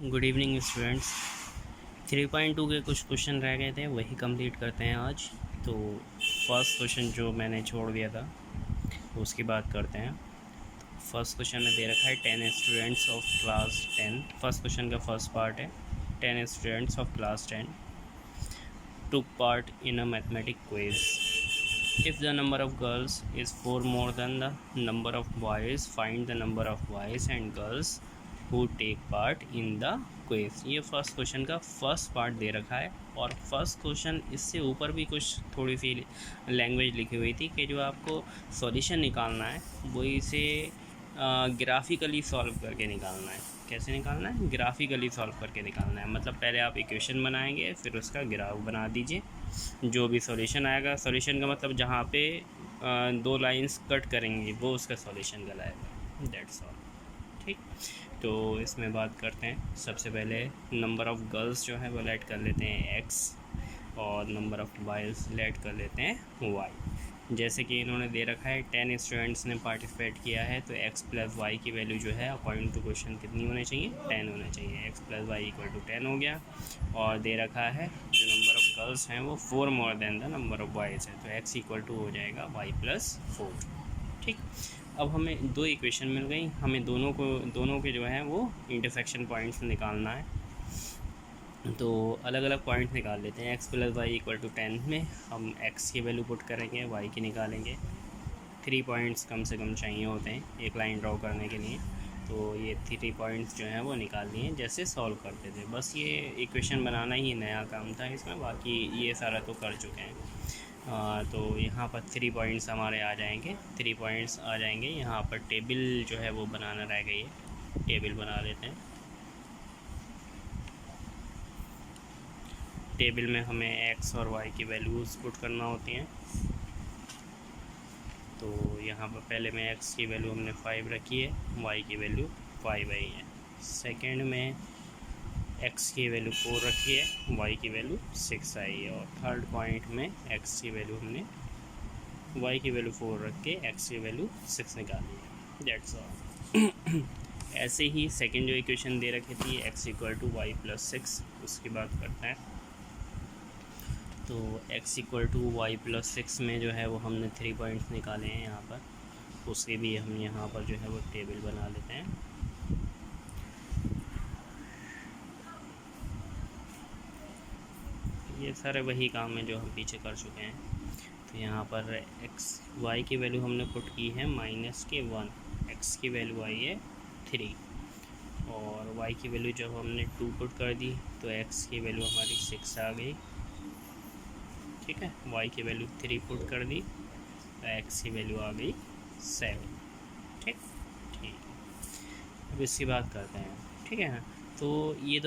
Good evening students. 3.2 के कुछ question रह गए थे, वही कंप्लीट करते हैं आज। तो फर्स्ट क्वेश्चन जो मैंने छोड़ दिया था उसकी बात करते हैं। फर्स्ट क्वेश्चन में दे रखा है 10 students of class 10। First question का फर्स्ट पार्ट है 10 students of class 10 took part in a mathematic quiz. If the number of girls is 4 more than the number of boys, find the number of boys and girls who take part in the quiz. ये first question का first part दे रखा है। और first question इससे ऊपर भी कुछ थोड़ी सी लैंग्वेज लिखी हुई थी कि जो आपको सॉल्यूशन निकालना है वो इसे ग्राफिकली सॉल्व करके निकालना है। कैसे निकालना है? ग्राफिकली सॉल्व करके निकालना है। मतलब पहले आप इक्वेशन बनाएंगे, फिर उसका ग्राफ बना दीजिए। जो भी सॉल्यूशन आएगा, सॉल्यूशन का मतलब जहाँ पे दो लाइंस कट करेंगी वो उसका सॉल्यूशन कहलाएगा। That's all. ठीक, तो इसमें बात करते हैं। सबसे पहले नंबर ऑफ़ गर्ल्स जो है वो लेट कर लेते हैं x, और नंबर ऑफ़ बॉयज़ लेट कर लेते हैं y। जैसे कि इन्होंने दे रखा है 10 स्टूडेंट्स ने पार्टिसिपेट किया है, तो x प्लस वाई की वैल्यू जो है अकॉर्डिंग टू क्वेश्चन कितनी होनी चाहिए? 10 होना चाहिए। x plus y equal to 10 हो गया। और दे रखा है जो नंबर ऑफ़ गर्ल्स हैं वो 4 more than the number of boys है, तो x इक्वल टू हो जाएगा y प्लस 4। ठीक, अब हमें दो इक्वेशन मिल गई। हमें दोनों के जो है वो इंटरसेक्शन पॉइंट्स निकालना है। तो अलग अलग पॉइंट निकाल लेते हैं। x plus y equal to 10 में हम x की वैल्यू पुट करेंगे, y की निकालेंगे। 3 पॉइंट्स कम से कम चाहिए होते हैं एक लाइन ड्रॉ करने के लिए। तो ये 3 पॉइंट्स जो हैं वो निकाल लिए जैसे सॉल्व करते थे। बस ये इक्वेशन बनाना ही नया काम था इसमें, बाकी ये सारा तो कर चुके हैं। तो यहाँ पर 3 पॉइंट्स हमारे आ जाएंगे। 3 पॉइंट्स आ जाएंगे। यहाँ पर टेबल जो है वो बनाना रह गई है। टेबल बना लेते हैं। टेबल में हमें x और y की वैल्यूज़ पुट करना होती हैं। तो यहाँ पर पहले में x की वैल्यू हमने 5 रखी है, y की वैल्यू 5 आई है। सेकंड में x की वैल्यू 4 रखी है, y की वैल्यू 6 आई है। और थर्ड पॉइंट में x की वैल्यू हमने y की वैल्यू 4 रख के x की वैल्यू 6 निकाली है। That's all. ऐसे ही सेकंड जो इक्वेशन दे रखी थी x equal to y plus 6, उसकी बात करते हैं। तो x equal to y plus 6 में जो है वो हमने 3 पॉइंट्स निकाले हैं यहाँ पर। उसके भी हम यहाँ पर जो है वो टेबल बना लेते हैं। ये सारे वही काम है जो हम पीछे कर चुके हैं। तो यहाँ पर y की वैल्यू हमने पुट की है -1, x की वैल्यू आई है 3, और y की वैल्यू जब हमने 2 पुट कर दी तो x की वैल्यू हमारी 6 आ गई। ठीक है, y की वैल्यू 3 पुट कर दी तो x की वैल्यू आ गई 7। ठीक ठीक, अब इसकी बात करते हैं। ठीक है, तो ये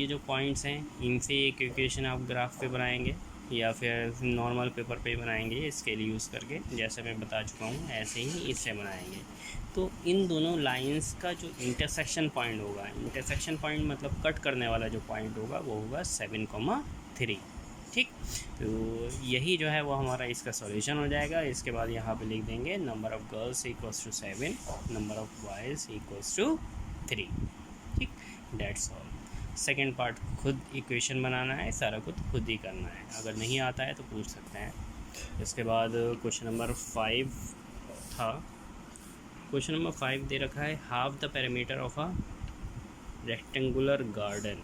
जो पॉइंट्स हैं इनसे एक इक्वेशन आप ग्राफ पे बनाएंगे या फिर नॉर्मल पेपर पे बनाएंगे स्केल यूज़ करके, जैसे मैं बता चुका हूँ ऐसे ही इससे बनाएंगे। तो इन दोनों लाइंस का जो इंटरसेक्शन पॉइंट होगा, इंटरसेक्शन पॉइंट मतलब कट करने वाला जो पॉइंट होगा वो होगा 7,3। ठीक, तो यही जो है वो हमारा इसका सॉल्यूशन हो जाएगा। इसके बाद यहाँ पे लिख देंगे number of girls equals to 7, number of boys equals to 3। ठीक, दैट्स ऑल। सेकेंड पार्ट खुद इक्वेशन बनाना है, सारा खुद ही करना है। अगर नहीं आता है तो पूछ सकते हैं। इसके बाद क्वेश्चन नंबर 5 था। क्वेश्चन नंबर 5 दे रखा है half the perimeter of a rectangular garden.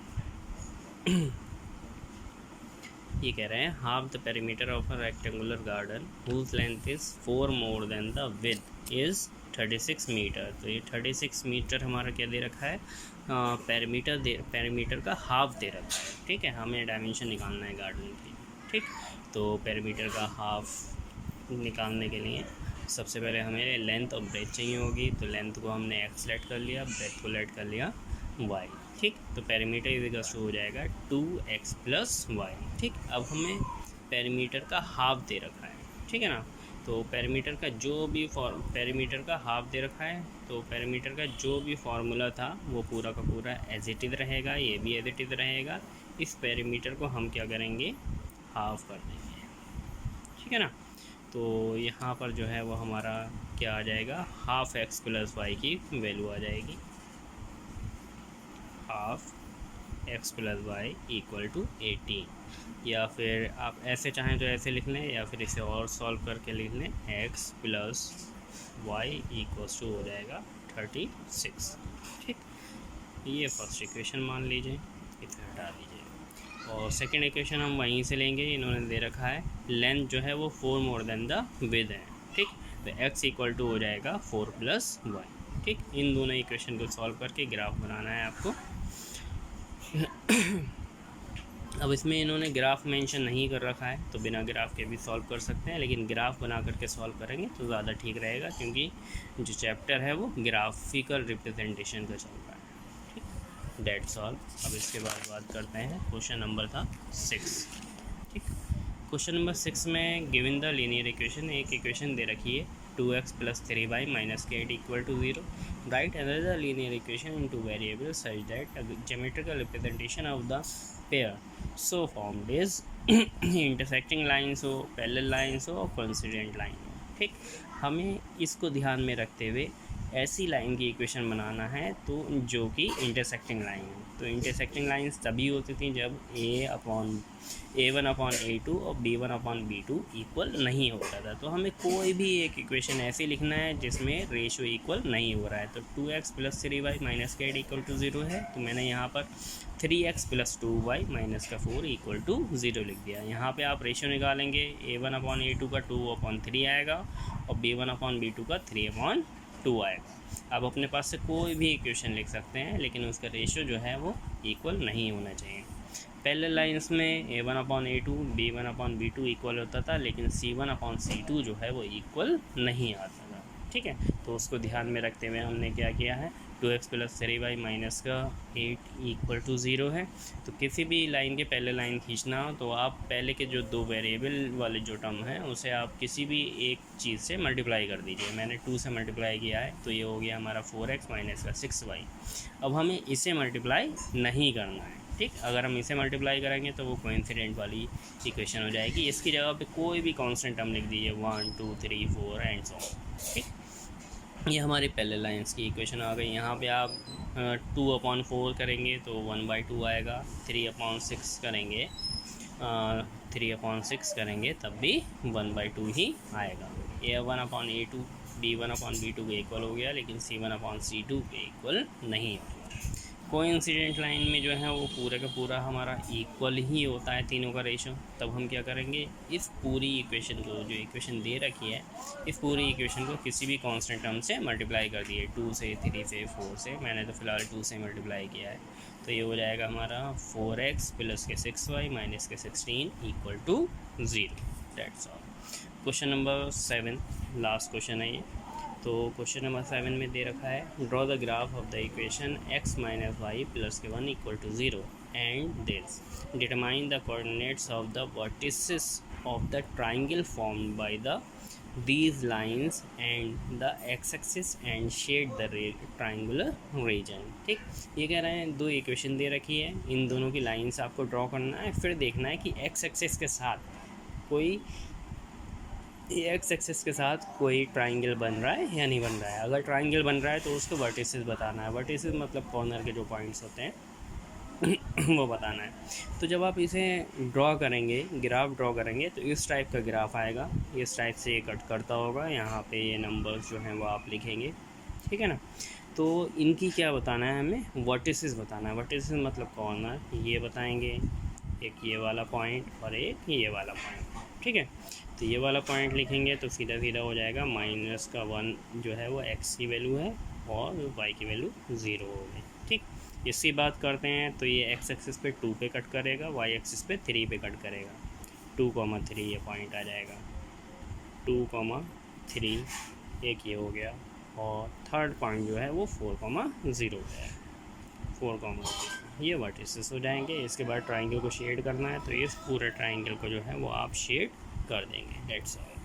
ये कह रहे हैं half the perimeter of a rectangular garden whose length is 4 more than the width is 36 metre. तो ये 36 मीटर हमारा क्या दे रखा है? पेरीमीटर का हाफ दे रखा है। ठीक है, हमें डायमेंशन निकालना है गार्डन की। ठीक, तो पेरीमीटर का हाफ निकालने के लिए सबसे पहले हमें लेंथ और ब्रेथ चाहिए होगी। तो लेंथ को हमने x लेट कर लिया, ब्रेथ को लेट कर लिया y। ठीक, तो पेरीमीटर इक्वल्स टू हो जाएगा 2x प्लस वाई। ठीक, अब हमें पेरीमीटर का हाफ दे रखा है। ठीक है ना, तो पेरीमीटर का हाफ दे रखा है, तो पेरीमीटर का जो भी फार्मूला था वो पूरा का पूरा एज इट इज़ रहेगा, ये भी एज इट इज़ रहेगा। इस पेरीमीटर को हम क्या करेंगे? हाफ कर देंगे। ठीक है ना, तो यहाँ पर जो है वो हमारा क्या आ जाएगा? हाफ x प्लस वाई की वैल्यू आ जाएगी। Half x plus y equal to 18, या फिर आप ऐसे चाहें तो ऐसे लिख लें, या फिर इसे और सॉल्व करके लिख लें, x plus y equals to हो जाएगा 36। ठीक, ये फर्स्ट इक्वेशन मान लीजिए, इसे हटा दीजिए। और सेकंड इक्वेशन हम वहीं से लेंगे, इन्होंने दे रखा है लेंथ जो है वो 4 मोर देन द विड्थ है। ठीक, तो x इक्वल टू हो जाएगा 4 प्लस वाई। ठीक, इन दोनों इक्वेशन को सॉल्व करके ग्राफ बनाना है आपको। अब इसमें इन्होंने ग्राफ मेंशन नहीं कर रखा है, तो बिना ग्राफ के भी सॉल्व कर सकते हैं, लेकिन ग्राफ बना करके सॉल्व करेंगे तो ज़्यादा ठीक रहेगा, क्योंकि जो चैप्टर है वो ग्राफिकल रिप्रेजेंटेशन का चल रहा है। ठीक, डेट्स ऑल। अब इसके बाद बात करते हैं, क्वेश्चन नंबर था 6। ठीक, क्वेश्चन नंबर 6 में गिवन द लीनियर इक्वेशन, एक इक्वेशन दे रखी है 2x + 3y - k equal to 0। Right another linear equation in two variable such that geometrical representation of the pair so formed is intersecting lines हो, parallel lines हो और coincident line हो। ठीक, हमें इसको ध्यान में रखते हुए ऐसी लाइन की इक्वेशन बनाना है तो जो कि इंटरसेक्टिंग लाइन है। तो इंटरसेक्टिंग लाइन्स तभी होती थी जब a1/a2 और b1/b2 इक्वल नहीं होता था। तो हमें कोई भी एक इक्वेशन ऐसे लिखना है जिसमें रेशो इक्वल नहीं हो रहा है। तो 2x + 3y - k equal to 0 है, तो मैंने यहाँ पर 3x + 2y - 4 इक्वल टू 0 लिख दिया। यहाँ पे आप रेशो निकालेंगे, a1/a2 का 2/3 आएगा और b1/b2 का 3/2 आएगा। आप अपने पास से कोई भी इक्वेशन लिख सकते हैं, लेकिन उसका रेशो जो है वो इक्वल नहीं होना चाहिए। पैरेलल लाइंस में a1/a2 b1/b2 इक्वल होता था, लेकिन c1/c2 जो है वो इक्वल नहीं आता था। ठीक है, तो उसको ध्यान में रखते हुए हमने क्या किया है, 2x + 3y - 8 इक्वल टू 0 है। तो किसी भी लाइन के पहले लाइन खींचना हो तो आप पहले के जो दो वेरिएबल वाले जो टर्म है उसे आप किसी भी एक चीज़ से मल्टीप्लाई कर दीजिए। मैंने 2 से मल्टीप्लाई किया है, तो ये हो गया हमारा 4x - 6y। अब हमें इसे मल्टीप्लाई नहीं करना है। ठीक, अगर हम इसे मल्टीप्लाई करेंगे तो वो कोइंसिडेंट वाली इक्वेशन हो जाएगी। इसकी जगह पे कोई भी कांस्टेंट टर्म लिख दीजिए, 1 2 3 4 एंड सो ऑन। ठीक, ये हमारी पैरेलल लाइंस की इक्वेशन आ गई। यहाँ पे आप 2/4 करेंगे तो 1/2 आएगा, 3/6 करेंगे 3/6 करेंगे तब भी 1/2 ही आएगा। a1/a2 b1/b2 के इक्वल हो गया, लेकिन c1/c2 के इक्वल नहीं होगा। कोइंसिडेंट लाइन में जो है वो पूरा का पूरा हमारा इक्वल ही होता है, तीनों का रेशो। तब हम क्या करेंगे, इस पूरी इक्वेशन को, जो इक्वेशन दे रखी है, इस पूरी इक्वेशन को किसी भी कांस्टेंट टर्म से मल्टीप्लाई कर दिए, 2 से 3 से 4 से। मैंने तो फिलहाल 2 से मल्टीप्लाई किया है, तो ये हो जाएगा हमारा 4x + 6y - 16 equal to 0। That's all. Question number 7 last question है ये। तो क्वेश्चन नंबर 7 में दे रखा है, draw the graph of the equation x - y + k1 equal to 0 and this determine the coordinates of the vertices of the triangle formed by the these lines and the x-axis and shade the triangular region। ठीक, ये कह रहे हैं दो equation दे रखी है, इन दोनों की लाइंस आपको ड्रॉ करना है, फिर देखना है कि x-axis के साथ कोई एक्स एक्सिस के साथ कोई ट्राइंगल बन रहा है या नहीं बन रहा है। अगर ट्राइंगल बन रहा है तो उसको वर्टिसेस बताना है। वर्टिसेस मतलब कॉर्नर के जो पॉइंट्स होते हैं वो बताना है। तो जब आप इसे ड्रॉ करेंगे, ग्राफ ड्रॉ करेंगे, तो इस टाइप का ग्राफ आएगा, इस टाइप से ये कट करता होगा। यहाँ पे ये नंबर्स जो हैं वो आप लिखेंगे, ठीक है ना। तो इनकी क्या बताना है, हमें वर्टिसेस बताना है। वर्टिसेस मतलब कॉर्नर, ये बताएंगे, एक ये वाला पॉइंट और एक ये वाला पॉइंट, ठीक है। तो ये वाला पॉइंट लिखेंगे तो सीधा सीधा हो जाएगा, -1 जो है वो x की वैल्यू है और y की वैल्यू 0 होगी। ठीक, इसकी बात करते हैं तो ये x एक्सिस पे 2 पे कट करेगा, y एक्सिस पे 3 पे कट करेगा। 2,3 ये पॉइंट आ जाएगा, 2,3 एक ये हो गया, और थर्ड पॉइंट जो है वो 4,0 है, 4,0 ये वर्टिसेस हो जाएंगे। इसके बाद ट्राइंगल को शेड करना है, तो इस पूरे ट्राइंगल को जो है वो आप शेड कर देंगे। That's all.